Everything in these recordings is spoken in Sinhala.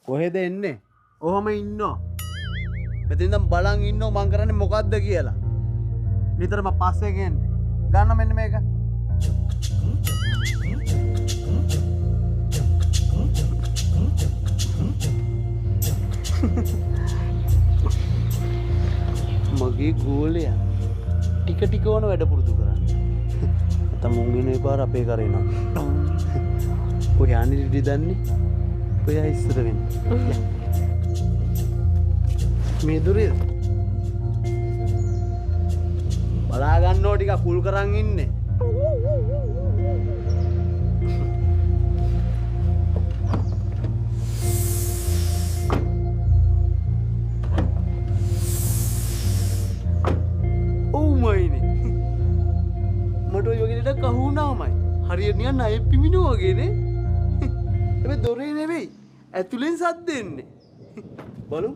කොහෙද එන්නේ? ඔහම ඉන්නෝ. මෙතන ඉඳන් බලන් ඉන්නෝ මං කරන්නේ මොකද්ද කියලා. නිතරම පස්සේ ගන්නේ. ගන්න මෙන්න මේක. මගේ ගෝලයා ටික ටික වන වැඩ පුරුදු කරන්න. නැත්නම් මුන් එන පාර අපේ කරේ නෝ. ඔය අනිදි දන්නේ. ඔය ඉස්සර වෙන්නේ. මේ දුරේ බලා ගන්නෝ ටික කුල් කරන් ඉන්නේ. මට ඔය වගේ දෙයක් අහුණාමයි. හරියට නිකන් අය පිමිනෝ වගේනේ. හැබැයි දොරේ නෙවෙයි. ඇතුලෙන් සද්ද එන්නේ. බලමු.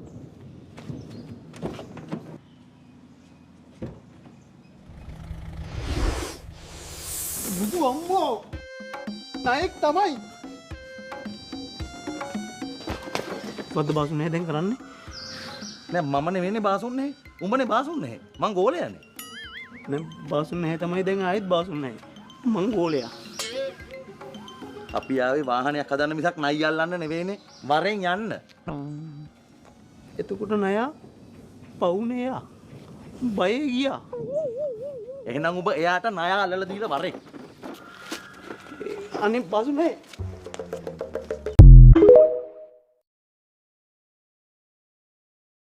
බුදු අම්මෝ. නායක තමයි. වද්ද බාසුනේ දැන් කරන්නේ? නෑ මම නෙවෙයිනේ බාසුන්නේ. උඹනේ බාසුන්නේ. මං ගෝලයානේ. නෑ බාසුන් නැහැ තමයි දැන් ආයෙත් බාසුන් නැහැ. මං ගෝලයා. අපි ආවේ වාහනයක් හදන්න මිසක් නයි අල්ලන්න නෙවෙයිනේ. වරෙන් යන්න. එතකොට නයා පවුනේ යා. බය ගියා. එහෙනම් ඔබ එයාට ණය අල්ලලා දීලා වරෙන්. අනේ බාසුන් නැහැ.